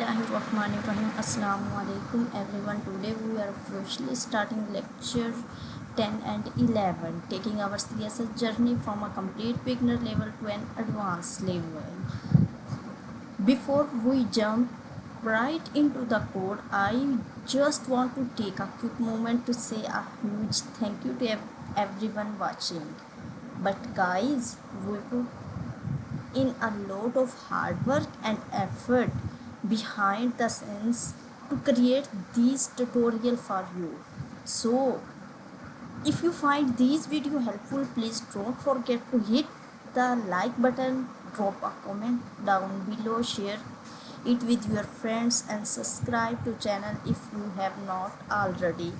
Bismillahirrahmanirrahim. Assalamu alaikum everyone. Today we are officially starting lecture 10 and 11, taking our CSS journey from a complete beginner level to an advanced level. Before we jump right into the code, I just want to take a quick moment to say a huge thank you to everyone watching. But guys, we put in a lot of hard work and effort behind the scenes to create these tutorial for you. So if you find these video helpful, please don't forget to hit the like button, drop a comment down below, share it with your friends and subscribe to channel if you have not already.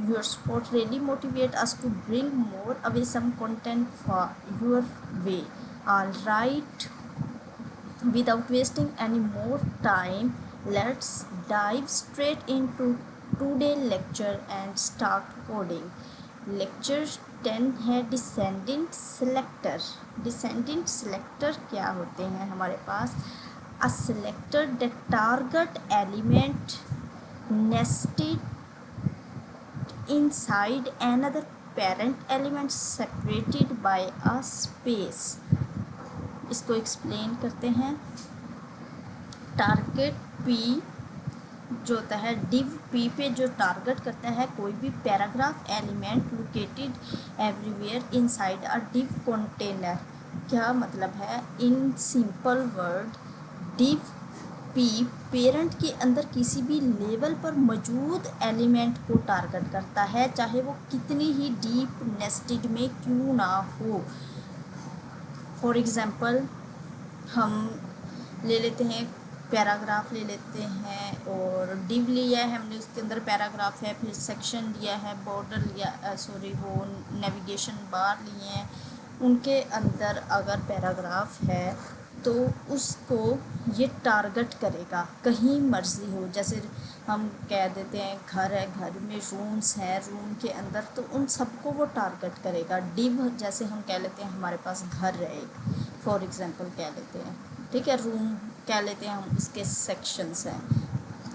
Your support really motivates us to bring more awesome content for your way. Alright, without wasting any more time, let's dive straight into today's lecture and start coding. Lecture 10 है descendant selector. Descendant selector क्या होते हैं हमारे पास? A selector that target element nested inside another parent element separated by a space. इसको explain करते हैं. Target P जो होता है div p पे जो टारगेट करता है कोई भी paragraph element located everywhere inside a div container. क्या मतलब है? In simple word div p parent के अंदर किसी भी लेवल पर मौजूद एलिमेंट को टारगेट करता है, चाहे वो कितनी ही डीप नेस्टेड में क्यों ना हो. फॉर एग्जांपल हम ले लेते हैं पैराग्राफ ले लेते हैं और डिव लिया है हमने, उसके अंदर पैराग्राफ है, फिर सेक्शन लिया है, बॉर्डर लिया वो नेविगेशन बार लिए हैं, उनके अंदर अगर पैराग्राफ है तो उसको ये टारगेट करेगा कहीं मर्जी हो. जैसे हम कह देते हैं घर है, घर में रूम्स हैं, रूम के अंदर, तो उन सबको वो टारगेट करेगा. डिव जैसे हम कह लेते हैं हमारे पास घर है एक, फॉर एग्जांपल कह लेते हैं, ठीक है, रूम कह लेते हैं हम, इसके सेक्शंस हैं,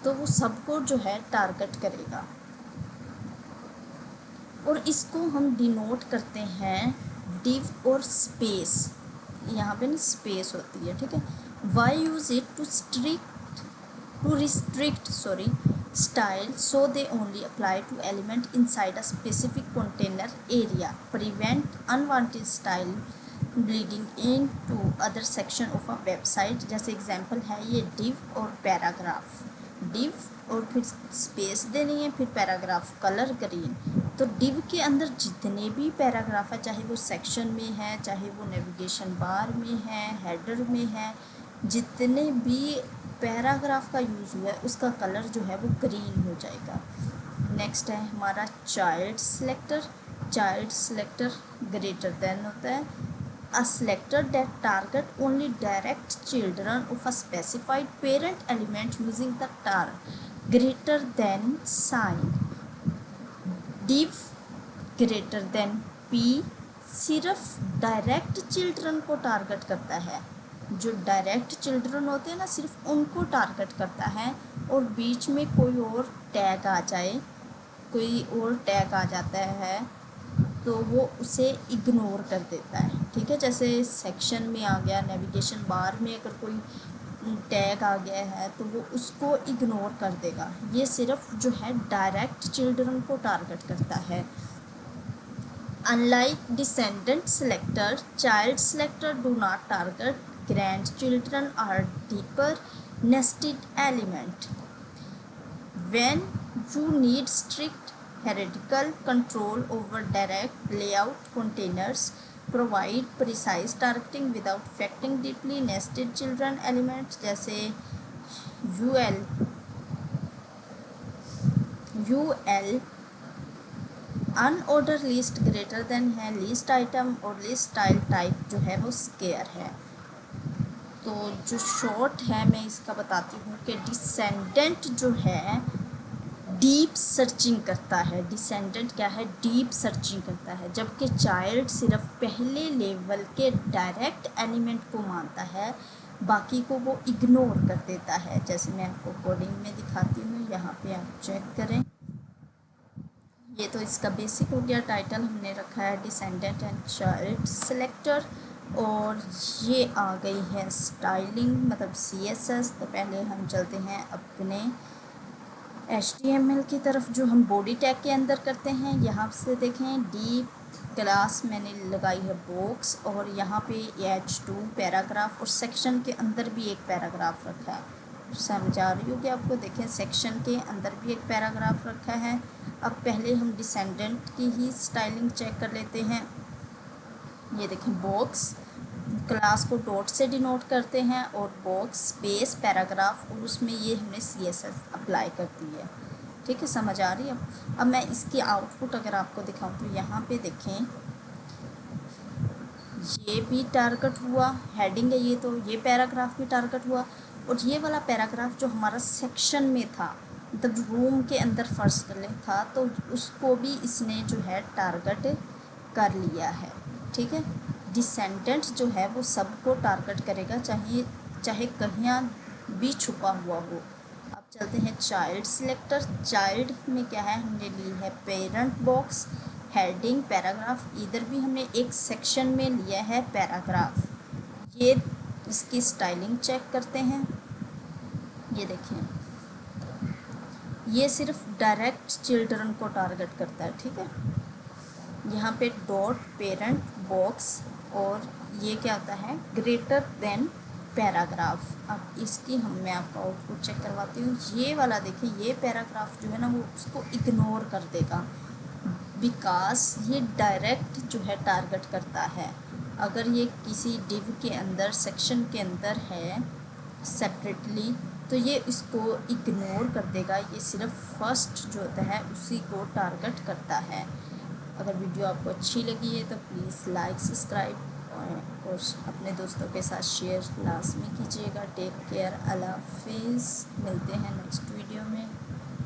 तो वो सबको जो है टारगेट करेगा. और इसको हम डिनोट करते हैं डिव और स्पेस. यहाँ पे ना स्पेस होती है, ठीक है. Why use it to restrict style so they only apply to element inside a specific container area, prevent unwanted style bleeding into other section of a website. जैसे example है ये डिव और paragraph. Div और फिर space देनी है, फिर paragraph colour green. तो डिव के अंदर जितने भी पैराग्राफ है, चाहे वो सेक्शन में है, चाहे वो नेविगेशन बार में है, हेडर में है, जितने भी पैराग्राफ का यूज़ हुआ है उसका कलर जो है वो ग्रीन हो जाएगा. नेक्स्ट है हमारा child selector. Child selector greater than होता है a selector that target only direct children of a specified parent element using the greater than sign. div greater than p सिर्फ डायरेक्ट चिल्ड्रन को target करता है. जो direct children होते हैं ना, सिर्फ उनको टारगेट करता है. और बीच में कोई और टैग आ जाए, कोई और टैग आ जाता है तो वो उसे इग्नोर कर देता है, ठीक है. जैसे सेक्शन में आ गया, नेविगेशन बार में अगर कोई टैग आ गया है तो वो उसको इग्नोर कर देगा. ये सिर्फ जो है डायरेक्ट चिल्ड्रन को टारगेट करता है. Unlike descendant selector, child selector do not target grandchildren और deeper nested element. When you need strict hierarchical control over direct layout containers, provide precise targeting without affecting deeply nested children elements. जैसे UL unorder list greater than है list item, और list style type जो है वो square है. तो जो short है मैं इसका बताती हूँ कि डिसेंडेंट जो है डीप सर्चिंग करता है. डिसेंडेंट क्या है? डीप सर्चिंग करता है. जबकि चाइल्ड सिर्फ पहले लेवल के डायरेक्ट एलिमेंट को मानता है. बाकी को वो इग्नोर कर देता है। जैसे मैं आपको कोडिंग में दिखाती हूँ, यहाँ पे आप चेक करें। ये तो इसका बेसिक हो गया। टाइटल हमने रखा है डिसेंडेंट एंड चाइल्ड सेलेक्टर, और ये आ गई है स्टाइलिंग मतलब CSS। तो पहले हम चलते हैं अपने HTML की तरफ, जो हम बॉडी टैग के अंदर करते हैं। यहाँ से देखें डी क्लास मैंने लगाई है बॉक्स, और यहाँ पे H2 पैराग्राफ, और सेक्शन के अंदर भी एक पैराग्राफ रखा है। समझा रही हूँ कि आपको, देखें सेक्शन के अंदर भी एक पैराग्राफ रखा है। अब पहले हम डिसेंडेंट की ही स्टाइलिंग चेक कर लेते हैं। ये देखें बॉक्स, क्लास को डॉट से डिनोट करते हैं, और बॉक्स स्पेस पैराग्राफ, और उसमें ये हमने CSS अप्लाई कर दी है। ठीक है, समझ आ रही है। अब मैं इसकी आउटपुट अगर आपको दिखाऊं तो यहाँ पे देखें, ये भी टारगेट हुआ, हेडिंग है ये, तो ये पैराग्राफ भी टारगेट हुआ। और ये वाला पैराग्राफ जो हमारा सेक्शन में था, मतलब रूम के अंदर फर्स्ट में था, तो उसको भी इसने जो है टारगेट कर लिया है। ठीक है, डिसेंडेंट जो है वो सबको टारगेट करेगा, चाहे कहीं भी छुपा हुआ हो। अब चलते हैं चाइल्ड सिलेक्टर। चाइल्ड में क्या है, हमने ली है पेरेंट बॉक्स, हेडिंग पैराग्राफ, इधर भी हमने एक सेक्शन में लिया है पैराग्राफ। ये इसकी स्टाइलिंग चेक करते हैं। ये देखिए, ये सिर्फ डायरेक्ट चिल्ड्रन को टारगेट करता है। ठीक है, यहाँ पे डॉट पेरेंट बॉक्स, और ये क्या होता है ग्रेटर देन पैराग्राफ। अब इसकी मैं आपको आउटपुट चेक करवाती हूँ। ये वाला देखिए, ये पैराग्राफ जो है ना वो उसको इग्नोर कर देगा, बिकॉज ये डायरेक्ट जो है टारगेट करता है। अगर ये किसी डिव के अंदर सेक्शन के अंदर है सेपरेटली, तो ये इसको इग्नोर कर देगा। ये सिर्फ फर्स्ट जो होता है उसी को टारगेट करता है। अगर वीडियो आपको अच्छी लगी है तो प्लीज़ लाइक सब्सक्राइब और अपने दोस्तों के साथ शेयर लाजमी कीजिएगा। टेक केयर, अल्लाह हाफिज़। मिलते हैं नेक्स्ट वीडियो में।